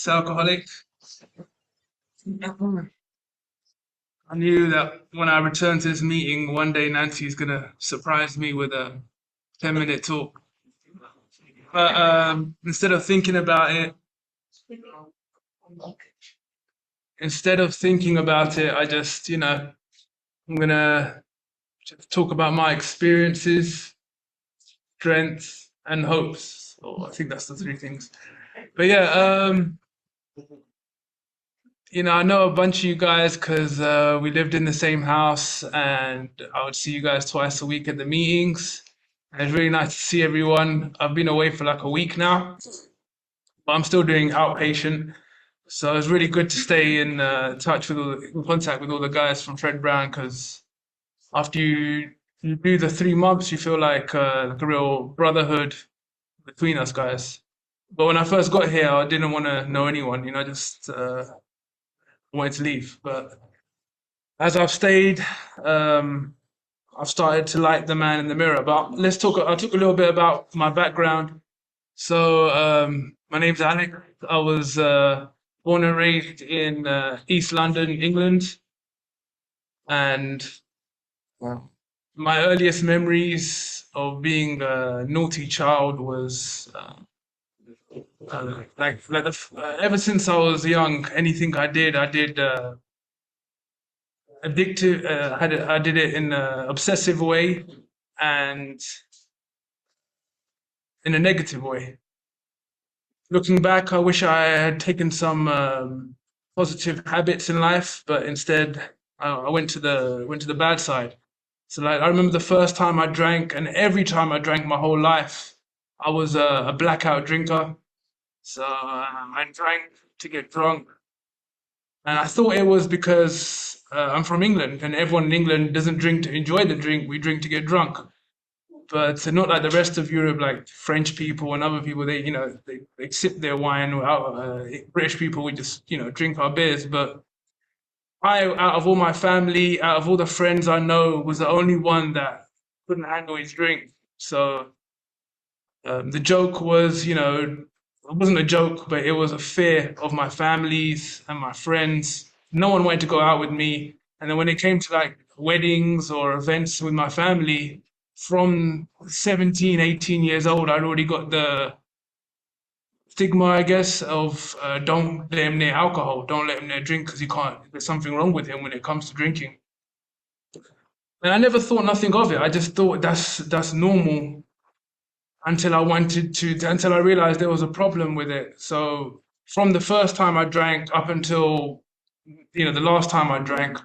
alcoholic. I knew that when I returned to this meeting, one day Nancy's gonna surprise me with a 10-minute talk. But instead of thinking about it, I just, I'm gonna just talk about my experiences, strengths, and hopes. Oh, I think that's the three things. But yeah, I know a bunch of you guys because we lived in the same house, and I would see you guys twice a week at the meetings. And it's really nice to see everyone. I've been away for like a week now, but I'm still doing outpatient. So it's really good to stay in touch with in contact with all the guys from Fred Brown because after you do the 3 months, you feel like a real brotherhood between us guys. But when I first got here, I didn't want to know anyone, just wanted to leave. But as I've stayed, I've started to like the man in the mirror. But I'll talk a little bit about my background. So, my name's Alec. I was born and raised in East London, England. And my earliest memories of being a naughty child was ever since I was young, anything I did addictive. I did it in an obsessive way and in a negative way. Looking back, I wish I had taken some positive habits in life, but instead I went to the bad side. So like I remember the first time I drank, and every time I drank my whole life, I was a blackout drinker. So I drank to get drunk, and I thought it was because I'm from England, and everyone in England doesn't drink to enjoy the drink. We drink to get drunk. But not like the rest of Europe, like French people and other people. They sip their wine. British people, we just drink our beers. But out of all my family, out of all the friends I know, was the only one that couldn't handle his drink. So the joke was, it wasn't a joke, but it was a fear of my families and my friends. No one wanted to go out with me. And then when it came to like weddings or events with my family, from 17, 18 years old, I'd already got the stigma, I guess, of don't let him near alcohol, don't let him near drink because he can't, there's something wrong with him when it comes to drinking. And I never thought nothing of it. I just thought that's normal until I realized there was a problem with it. So from the first time I drank up until the last time I drank,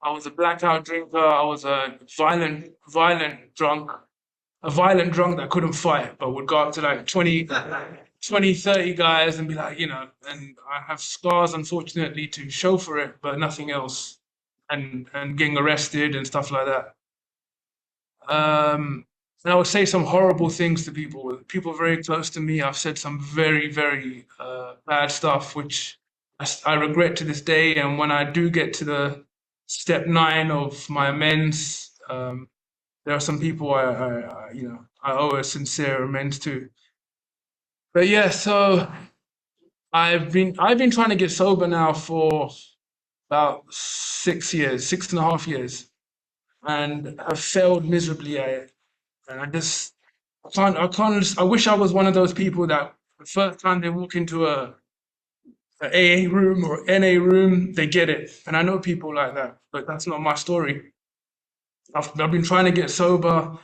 I was a blackout drinker. I was a violent drunk, a violent drunk that couldn't fight, but would go up to like 20, 30 guys and be like, and I have scars, unfortunately, to show for it, but nothing else. And getting arrested and stuff like that. And I would say some horrible things to people. People very close to me. I've said some very, very bad stuff, which I regret to this day. And when I do get to the step 9 of my amends, there are some people I owe a sincere amends to. But yeah, so I've been trying to get sober now for about 6 years, 6.5 years, and have failed miserably at it. And I wish I was one of those people that the first time they walk into a AA room or NA room, they get it. And I know people like that, but that's not my story. I've been trying to get sober,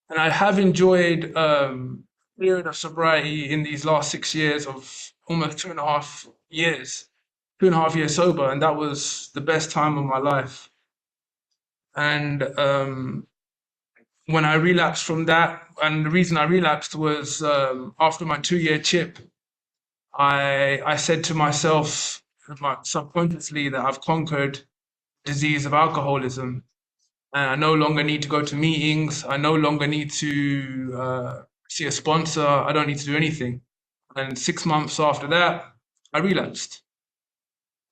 and I have enjoyed period of sobriety in these last 6 years of almost 2.5 years, 2.5 years sober, and that was the best time of my life. And when I relapsed from that, and the reason I relapsed was after my 2-year chip, I said to myself subconsciously that I've conquered disease of alcoholism, and I no longer need to go to meetings. I no longer need to see a sponsor. I don't need to do anything. And 6 months after that, I relapsed.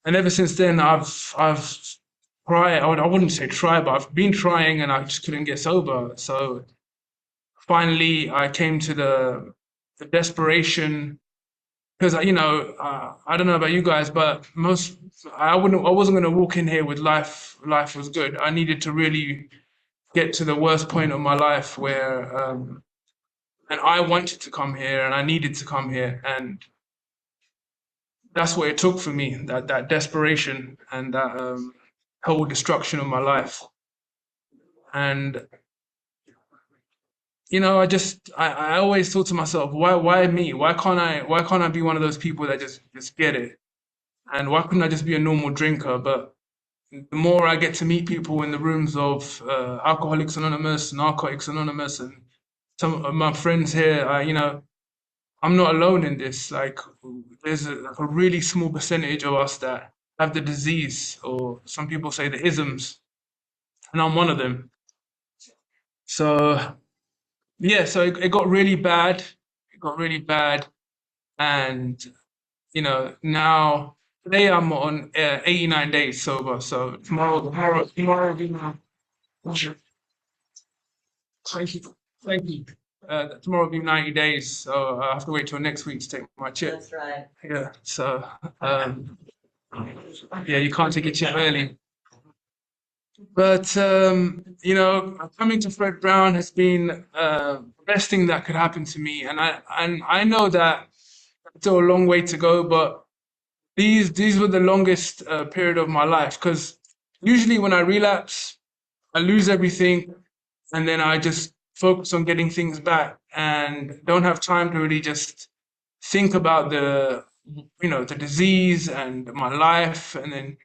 And ever since then, I've tried. I wouldn't say try, but I've been trying, and I just couldn't get sober. So finally, I came to the desperation because I don't know about you guys, but I wasn't gonna walk in here with life was good. I needed to really get to the worst point of my life where and I wanted to come here and I needed to come here, and that's what it took for me, that desperation and that whole destruction of my life. And I always thought to myself, why me? Why can't I be one of those people that just get it? And why couldn't I just be a normal drinker? But the more I get to meet people in the rooms of Alcoholics Anonymous, Narcotics Anonymous, and some of my friends here, I'm not alone in this. Like, there's a really small percentage of us that have the disease, or some people say the isms, and I'm one of them. So yeah, so it got really bad. It got really bad, and now today I'm on 89 days sober. So tomorrow will be my thank you, thank you. Tomorrow will be 90 days, so I have to wait till next week to take my chip. That's right. Yeah, so um, yeah, you can't take a chip early. But coming to Fred Brown has been the best thing that could happen to me, and I know that it's still a long way to go, but these were the longest period of my life, because usually when I relapse, I lose everything, and then I just focus on getting things back and don't have time to really just think about the disease and my life. And then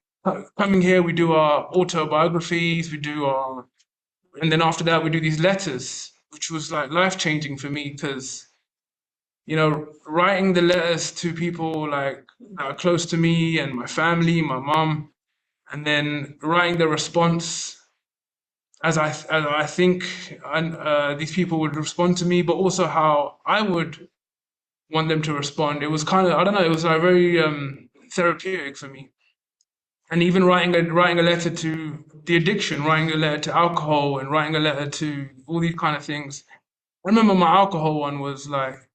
coming here, we do our autobiographies, and then after that, we do these letters, which was like life changing for me, because writing the letters to people like that are close to me and my family, my mom, and then writing the response as I think these people would respond to me, but also how I would want them to respond. It was kind of, I don't know, it was like very therapeutic for me. And even writing a letter to the addiction, writing a letter to alcohol, and writing a letter to all these kind of things. I remember my alcohol one was like,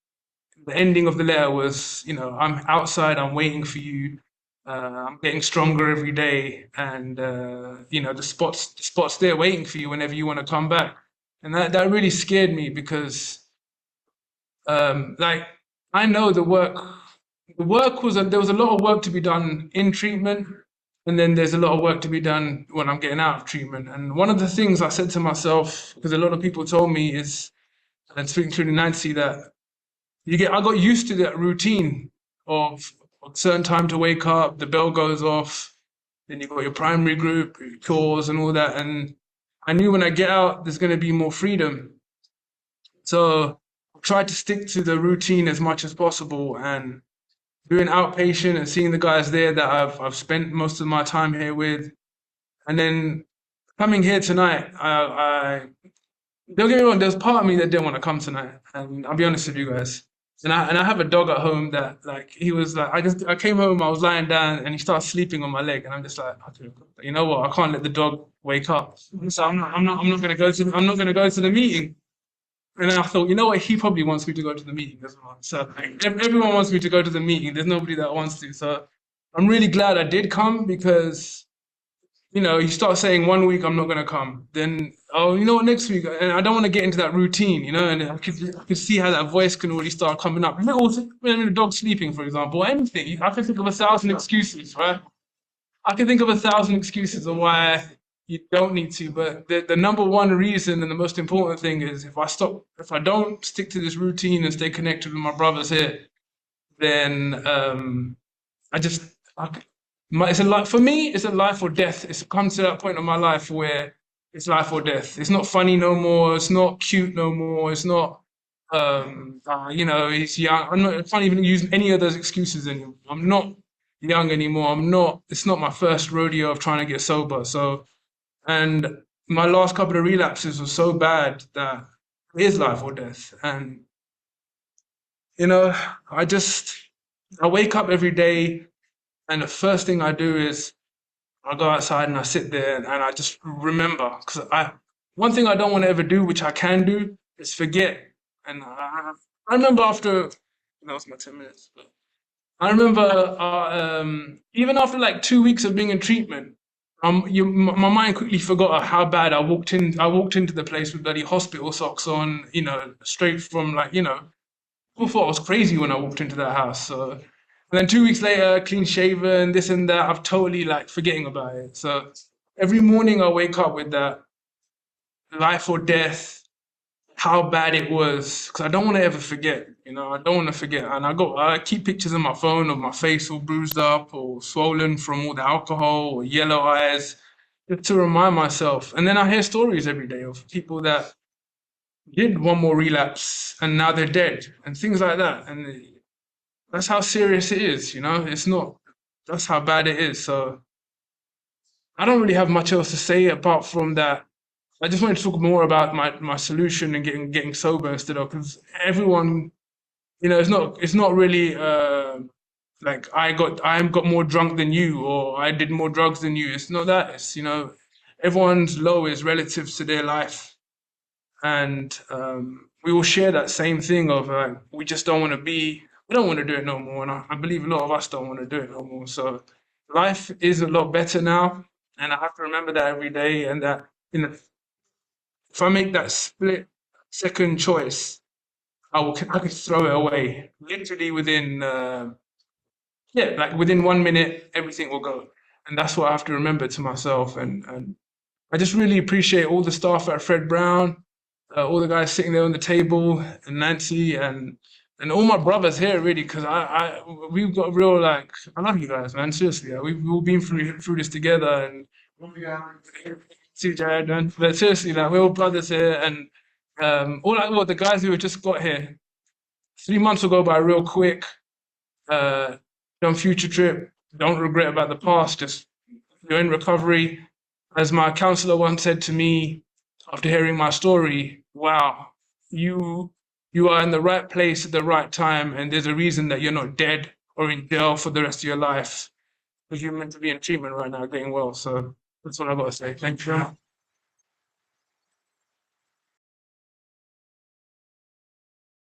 the ending of the letter was, I'm outside, I'm waiting for you. I'm getting stronger every day, and the spot's there waiting for you whenever you want to come back. And that really scared me, because like, I know the work there was a lot of work to be done in treatment, and then there's a lot of work to be done when I'm getting out of treatment. And one of the things I said to myself, because a lot of people told me, is, and speaking to Nancy, that I got used to that routine of a certain time to wake up, the bell goes off, then you got your primary group, your chores and all that. And I knew when I get out, there's going to be more freedom. So I tried to stick to the routine as much as possible, and doing outpatient and seeing the guys there that I've spent most of my time here with. And then coming here tonight, I don't get me wrong, there's part of me that didn't want to come tonight, and I'll be honest with you guys. And I have a dog at home that, like, he was like, I came home, I was lying down, and he started sleeping on my leg, and I'm just like, okay, you know what? I can't let the dog wake up, so I'm not gonna go to the meeting. And then I thought, you know what? He probably wants me to go to the meeting as well. So like, everyone wants me to go to the meeting. There's nobody that wants to. So I'm really glad I did come, because you start saying one week I'm not going to come, then, oh, you know what, next week, and I don't want to get into that routine, and I could see how that voice can already start coming up. When the dog's sleeping, for example, or anything, I can think of 1,000 excuses, right? I can think of 1,000 excuses of why you don't need to, but the number one reason and the most important thing is, if I don't stick to this routine and stay connected with my brothers here, then I just, I, it's a life for me. It's a life or death. It's come to that point of my life where it's life or death. It's not funny no more. It's not cute no more. It's not, it's young. I can't even use any of those excuses anymore. I'm not young anymore. I'm not. It's not my first rodeo of trying to get sober. So, and my last couple of relapses were so bad that it is life or death. And you know, I just I wake up every day, and the first thing I do is I go outside and I sit there and I just remember, because one thing I don't want to ever do, which I can do, is forget. And I remember after, that was my 10 minutes. I remember even after like 2 weeks of being in treatment, my mind quickly forgot how bad I walked in. I walked into the place with bloody hospital socks on, straight from like, people thought I was crazy when I walked into that house. So, and then 2 weeks later, clean shaven, this and that, I'm totally like forgetting about it. So every morning I wake up with that life or death, how bad it was, because I don't want to ever forget. I don't want to forget. And I keep pictures on my phone of my face all bruised up or swollen from all the alcohol or yellow eyes, just to remind myself. And then I hear stories every day of people that did one more relapse and now they're dead and things like that. And that's how serious it is. It's not. That's how bad it is. So I don't really have much else to say apart from that. I just wanted to talk more about my solution and getting sober instead of, because everyone, it's not really like I got more drunk than you or I did more drugs than you. It's not that. It's everyone's low is relative to their life, and we all share that same thing of we just don't want to be. We don't want to do it no more, and I believe a lot of us don't want to do it no more. So life is a lot better now, and I have to remember that every day, and that if I make that split second choice, I could throw it away literally within yeah, like within 1 minute, everything will go, and that's what I have to remember to myself. And I just really appreciate all the staff at Fred Brown, all the guys sitting there on the table, and Nancy and all my brothers here, really, because we've got real like I love you guys, man. Seriously, we've all been through this together, and see Jared, man. But seriously, like we're all brothers here, and all the guys who have just got here 3 months ago by real quick. Uh, on future trip, don't regret about the past. Just you're in recovery. As my counselor once said to me after hearing my story, wow, you you are in the right place at the right time, and there's a reason that you're not dead or in jail for the rest of your life because you're meant to be in treatment right now, getting well. So that's what I got to say. Thank you very much.